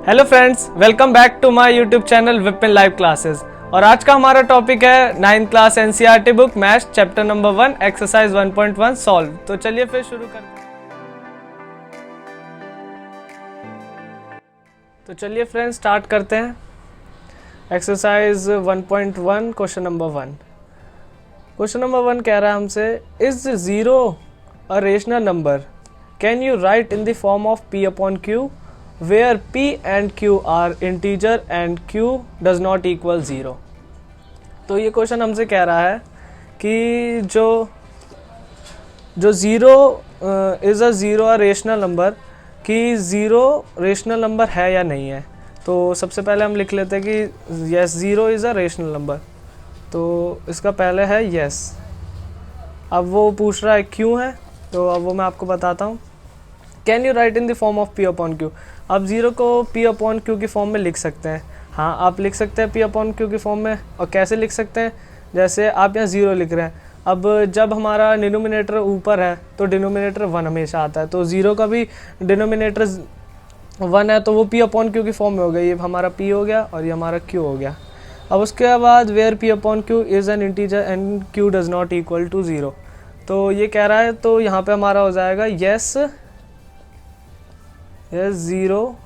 Hello friends, welcome back to my YouTube channel Vipin live classes. और आज का हमारा टॉपिक है 9th class NCERT book maths chapter number 1 exercise 1.1 solve. तो चलिए फिर शुरू करते हैं। तो चलिए फ्रेंड्स स्टार्ट करते हैं। Exercise 1.1 question number 1। Question number 1 कह रहा है हमसे, is 0 a rational number? Can you right in the form of p upon q where p and q are integer and q does not equal 0। तो ये question हमसे कह रहा है कि जो zero is a zero a rational number, कि zero rational number है या नहीं है। तो सबसे पहले हम लिख लेते हैं कि yes zero is a rational number. तो इसका पहले है यस। अब वो पूछ रहा है क्यों है, तो अब वो मैं आपको बताता हूँ। Can you right in the form of p upon q? आप ज़ीरो को p अपॉन q की फॉर्म में लिख सकते हैं। हाँ, आप लिख सकते हैं p अपॉन q की फॉर्म में। और कैसे लिख सकते हैं? जैसे आप यहाँ ज़ीरो लिख रहे हैं, अब जब हमारा डिनोमिनेटर ऊपर है तो डिनोमिनेटर 1 हमेशा आता है, तो ज़ीरो का भी डिनोमिनेटर 1 है, तो वो p अपॉन q की फॉर्म में हो गया। ये हमारा p हो गया और ये हमारा q हो गया। अब उसके बाद where p upon q is an integer and q does not equal to 0। तो ये कह रहा है, तो यहाँ पे हमारा हो जाएगा yes zero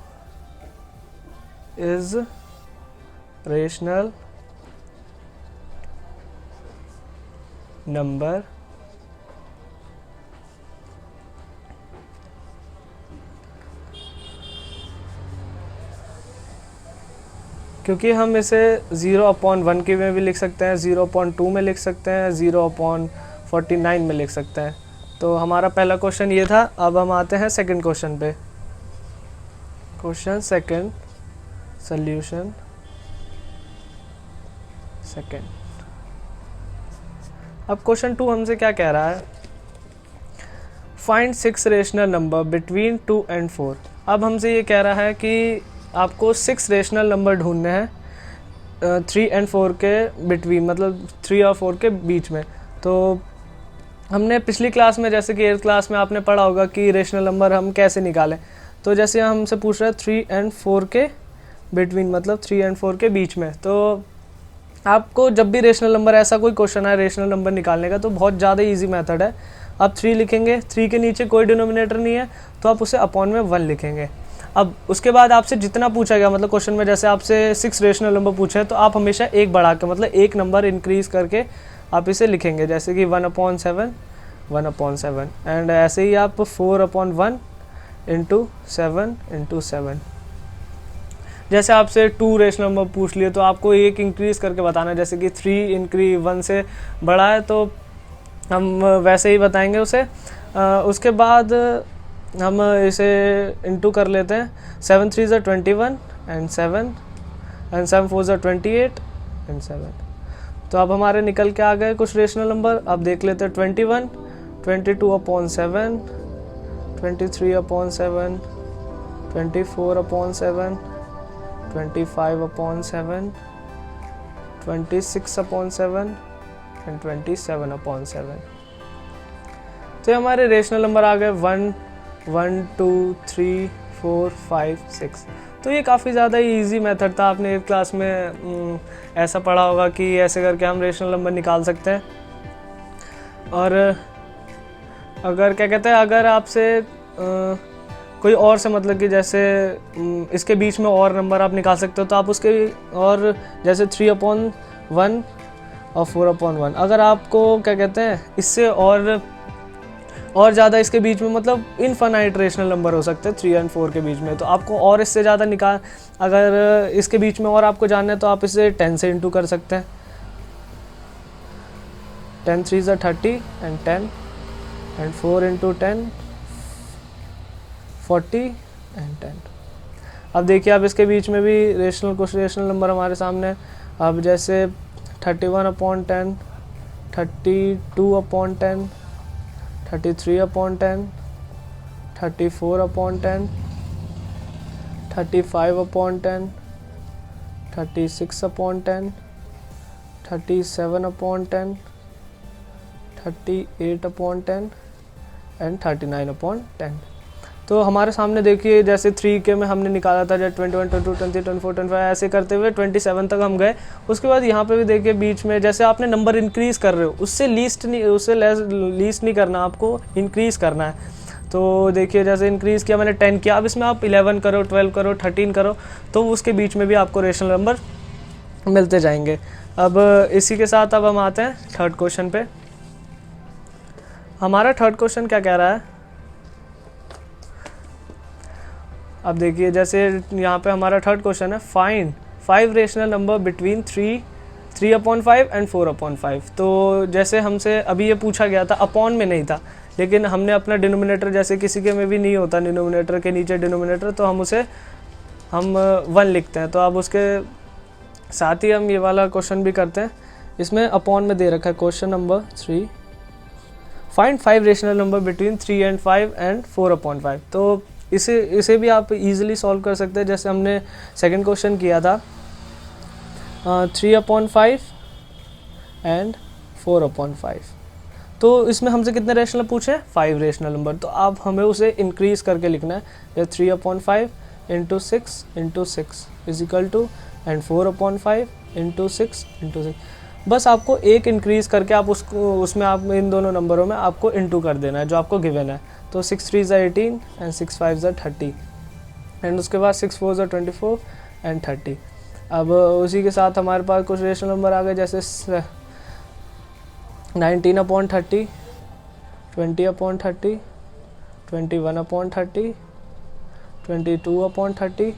is rational number क्योंकि हम इसे 0/1 के में भी लिख सकते हैं, 0/2 में लिख सकते हैं, 0/49 में लिख सकते हैं। तो हमारा पहला क्वेश्चन ये था। अब हम आते हैं सेकंड क्वेश्चन पे। Question second, solution second. अब क्वेश्चन 2 हमसे क्या कह रहा है, find 6 rational number between 2 and 4। अब हमसे ये कह रहा है कि आपको 6 रेशनल नंबर ढूंढने हैं 3 and 4 के बिटवीन, मतलब 3 और 4 के बीच में। तो हमने पिछली क्लास में, जैसे कि 8th क्लास में आपने पढ़ा होगा कि रेशनल नंबर हम कैसे निकालें। तो जैसे हमसे पूछ रहा है 3 and 4 के बिटवीन, मतलब 3 and 4 के बीच में। तो आपको जब भी रेशनल नंबर, ऐसा कोई क्वेश्चन है रेशनल नंबर निकालने का, तो बहुत ज़्यादा इजी मेथड है। आप 3 लिखेंगे, 3 के नीचे कोई डिनोमिनेटर नहीं है, तो आप उसे अपॉन में 1 लिखेंगे। अब उसके बाद आपसे जितना पूछा गया, मतलब क्वेश्चन में जैसे आपसे 6 रेशनल नंबर पूछे हैं, तो आप हमेशा एक बढ़ा के, मतलब एक नंबर इंक्रीज़ करके आप इसे लिखेंगे, जैसे कि 1/7 1/7, एंड ऐसे ही आप 4/1 इंटू 7 जैसे आपसे 2 रेशनल नंबर पूछ लिए, तो आपको एक इंक्रीज़ करके बताना है, जैसे कि 3 इंक्रीज 1 से बड़ा है, तो हम वैसे ही बताएंगे उसे। उसके बाद हम इसे इंटू कर लेते हैं। 7 3 ज़ा 21 एंड 7 एंड 7 4 ज़ा 28 एंड 7। तो अब हमारे निकल के आ गए कुछ रेशनल नंबर। अब देख लेते हैं 21, 22/7, 23/7, 24/7, 25/7, 26/7 एंड 27/7। तो ये हमारे रेशनल नंबर आ गए 1 1 2 3 4 5 6। तो ये काफ़ी ज़्यादा ईजी मेथड था। आपने 8th क्लास में ऐसा पढ़ा होगा कि ऐसे करके हम रेशनल नंबर निकाल सकते हैं। और अगर क्या कहते हैं, अगर आपसे कोई और से, मतलब कि जैसे इसके बीच में और नंबर आप निकाल सकते हो, तो आप उसके, और जैसे 3/1 और 4/1, अगर आपको क्या कहते हैं इससे और ज़्यादा इसके बीच में, मतलब इनफाइनाइट रेशनल नंबर हो सकते हैं 3 and 4 के बीच में, तो आपको और इससे ज़्यादा अगर इसके बीच में और आपको जानना है, तो आप इसे 10 से इंटू कर सकते हैं। 10 3 ज़ा 30 एंड 10 एंड 4 इंटू 10 40 एंड 10। अब देखिए, अब इसके बीच में भी कुछ रेशनल नंबर हमारे सामने है। अब जैसे 31/10, 32/10, 33/10, 34/10, 35/10, 36/10, 37/10, 38/10 एंड 39/10। तो हमारे सामने देखिए जैसे 3 के में हमने निकाला था, जब 21, 22, 23, 24, 25 ऐसे करते हुए 27 तक हम गए। उसके बाद यहाँ पे भी देखिए बीच में जैसे आपने नंबर इंक्रीज़ कर रहे हो, उससे लीस्ट नहीं करना, आपको इंक्रीज़ करना है। तो देखिए जैसे इंक्रीज़ किया मैंने 10 किया, अब इसमें आप 11 करो, 12 करो, 13 करो, तो उसके बीच में भी आपको रेशनल नंबर मिलते जाएंगे। अब इसी के साथ अब हम आते हैं थर्ड क्वेश्चन पे। हमारा थर्ड क्वेश्चन क्या कह रहा है, अब देखिए जैसे यहाँ पे हमारा थर्ड क्वेश्चन है, find 5 rational number between 3/5 and 4/5। तो जैसे हमसे अभी ये पूछा गया था, अपॉन में नहीं था, लेकिन हमने अपना डिनोमिनेटर, जैसे किसी के में भी नहीं होता डिनोमिनेटर के नीचे डिनोमिनेटर, तो हम 1 लिखते हैं। तो अब उसके साथ ही हम ये वाला क्वेश्चन भी करते हैं। इसमें अपॉन में दे रखा है question number 3, find 5 rational number between 3 and 5 and 4/5। तो इसे भी आप इजीली सॉल्व कर सकते हैं, जैसे हमने सेकंड क्वेश्चन किया था 3/5 एंड 4/5। तो इसमें हमसे कितने रेशनल पूछे, 5 रेशनल नंबर। तो आप हमें उसे इंक्रीज़ करके लिखना है, 3/5 into 6 into 6 is equal to and 4/5 into 6 into 6। बस आपको एक इंक्रीज़ करके आप उसमें आप इन दोनों नंबरों में आपको इंटू कर देना है जो आपको गिवन है। तो 6 3 ज़ा 18 एंड 6 5 ज़ा 30 एंड उसके बाद 6 4 ज़ा 24 एंड 30। अब उसी के साथ हमारे पास कुछ रेशनल नंबर आ गए, जैसे 19/30, 20/30, 21/30, 22/30,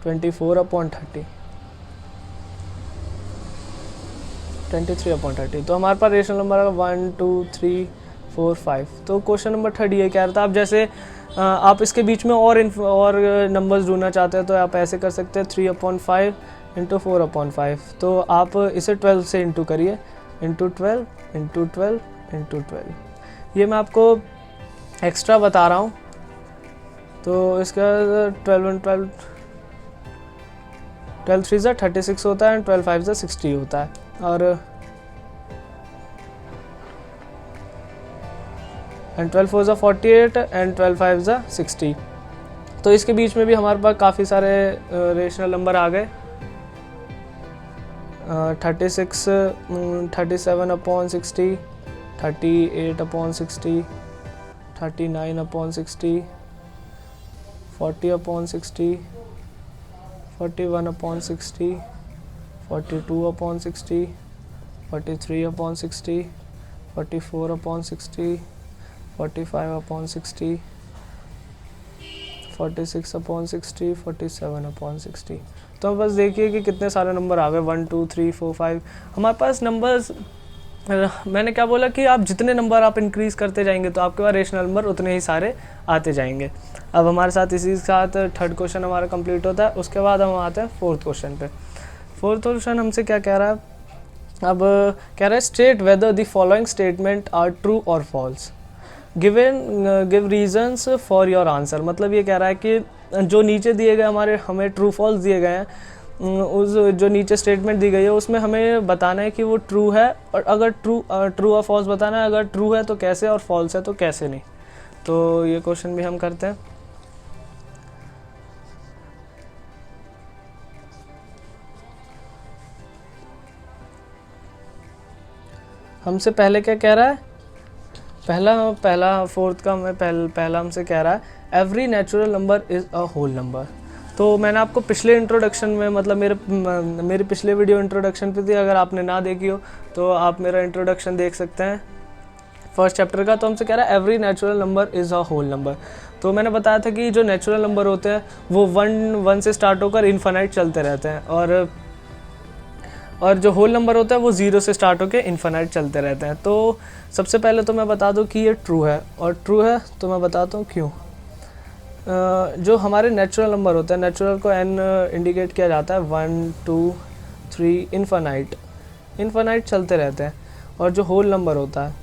24/30, 23/30। तो हमारे पास रेशनल नंबर है 1 2 3 4 5। तो क्वेश्चन नंबर 3 ये कह रहा था, आप जैसे आप इसके बीच में और नंबर्स ढूंढना चाहते हैं, तो आप ऐसे कर सकते हैं 3/5 इंटू 4/5। तो आप इसे 12 से इंटू करिए, इंटू 12 इंटू 12 इंटू 12। ये मैं आपको एक्स्ट्रा बता रहा हूँ। तो इसका 12 3 ज़ा 36 होता है एंड 12 5 ज़ा 60 होता है, और एंड 12 4 ज़ा 48 एंड 12 5 ज़ा 60। तो इसके बीच में भी हमारे पास काफ़ी सारे रेशनल नंबर आ गए। 36 37/60, 38/60, 39/60, 40/60, 41/60, 42/60, 43/60, 44/60, 45/60, 46/60, 47/60। तो बस देखिए कि कितने सारे नंबर आ गए, 1 2 3 4 5। हमारे पास नंबर्स, मैंने क्या बोला कि आप जितने नंबर आप इंक्रीज़ करते जाएंगे तो आपके पास रेशनल नंबर उतने ही सारे आते जाएंगे। अब हमारे साथ इसी के साथ थर्ड क्वेश्चन हमारा कंप्लीट होता है। उसके बाद हम आते हैं फोर्थ क्वेश्चन पे। फोर्थ क्वेश्चन हमसे क्या कह रहा है, अब कह रहा है state whether the following statement are true और false, give reasons for your answer. मतलब ये कह रहा है कि जो नीचे दिए गए हमें ट्रू फॉल्स दिए गए हैं, उस जो नीचे स्टेटमेंट दी गई है उसमें हमें बताना है कि वो ट्रू है, और अगर ट्रू और फॉल्स बताना है, अगर ट्रू है तो कैसे और फॉल्स है तो कैसे नहीं। तो ये क्वेश्चन भी हम करते हैं। हमसे पहले क्या कह रहा है, पहला फोर्थ का हमें पहला हमसे कह रहा है every natural number is a whole number. तो मैंने आपको पिछले इंट्रोडक्शन में, मतलब मेरे पिछले वीडियो इंट्रोडक्शन पे थी, अगर आपने ना देखी हो तो आप मेरा इंट्रोडक्शन देख सकते हैं फर्स्ट चैप्टर का। तो हमसे कह रहा है every natural number is a whole number. तो मैंने बताया था कि जो नेचुरल नंबर होते हैं वो 1 से स्टार्ट होकर इन्फिनाइट चलते रहते हैं, और जो होल नंबर होता है वो 0 से स्टार्ट होकर इन्फिनाइट चलते रहते हैं। तो सबसे पहले तो मैं बता दूं कि ये ट्रू है, और ट्रू है तो मैं बताता हूँ क्यों। जो हमारे नेचुरल नंबर होते हैं, नेचुरल को n इंडिकेट किया जाता है 1 2 3 इन्फिनाइट चलते रहते हैं, और जो होल नंबर होता है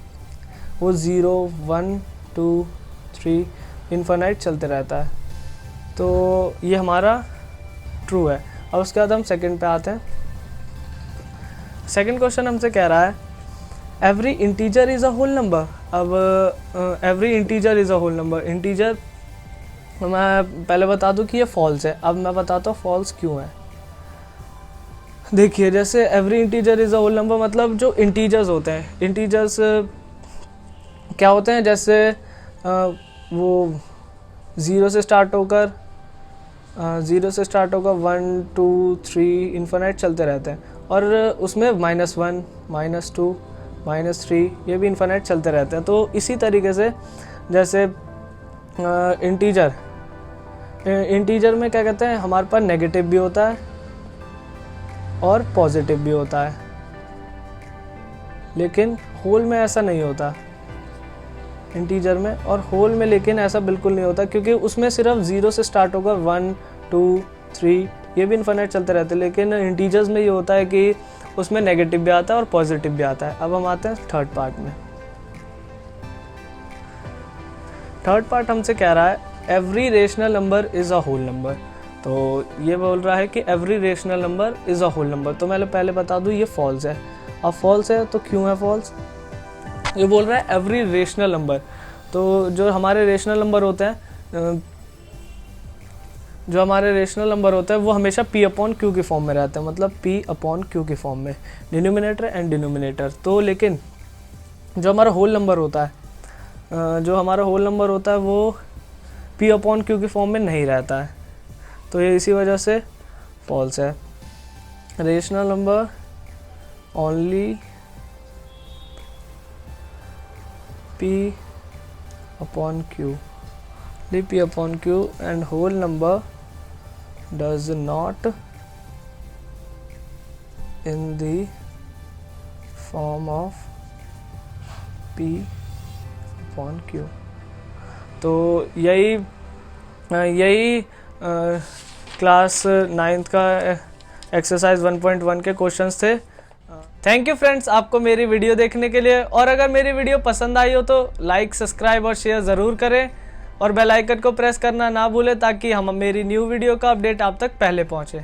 वो 0 1 2 3 इन्फिनाइट चलते रहता है। तो ये हमारा ट्रू है। अब उसके बाद हम सेकंड पे आते हैं। सेकंड क्वेश्चन हमसे कह रहा है every integer is a whole number. अब every integer is a whole number, integer मैं पहले बता दूं कि ये फॉल्स है। अब मैं बताता हूँ फॉल्स क्यों है। देखिए जैसे every integer is a whole number मतलब जो इंटीजर्स होते हैं, इंटीजर्स क्या होते हैं, जैसे वो ज़ीरो से स्टार्ट होकर 1 2 3 इन्फिनाइट चलते रहते हैं, और उसमें -1 -2 -3 ये भी इन्फिनाइट चलते रहते हैं। तो इसी तरीके से जैसे इंटीजर में क्या कहते हैं, हमारे पास नेगेटिव भी होता है और पॉजिटिव भी होता है, लेकिन होल में ऐसा नहीं होता इंटीजर में। और होल में लेकिन ऐसा बिल्कुल नहीं होता, क्योंकि उसमें सिर्फ 0 से स्टार्ट होकर 1 2 3 ये भी इन्फिनिट चलते रहते हैं। लेकिन इंटीजर्स में ये होता है कि उसमें नेगेटिव भी आता है और पॉजिटिव भी आता है। अब हम आते हैं थर्ड पार्ट में। थर्ड पार्ट हमसे कह रहा है every rational number is a whole number. तो ये बोल रहा है कि every rational number is a whole number. तो मैं पहले बता दूँ ये फॉल्स है। अब फॉल्स है तो क्यों है फॉल्स? ये बोल रहा है एवरी रेशनल नंबर। तो जो हमारे रेशनल नंबर होते हैं, वो हमेशा P/Q की फॉर्म में रहते हैं, मतलब P/Q की फॉर्म में, डिनोमिनेटर एंड डिनोमिनेटर। तो लेकिन जो हमारा होल नंबर होता है, वो P/Q की फॉर्म में नहीं रहता है। तो ये इसी वजह से फॉल्स है। Rational number only P/Q and whole number does not in the form of P/Q। तो यही क्लास 9th का एक्सरसाइज 1.1 के क्वेश्चंस थे। थैंक यू फ्रेंड्स आपको मेरी वीडियो देखने के लिए, और अगर मेरी वीडियो पसंद आई हो तो लाइक, सब्सक्राइब और शेयर ज़रूर करें, और बेल आइकन को प्रेस करना ना भूलें ताकि मेरी न्यू वीडियो का अपडेट आप तक पहले पहुंचे।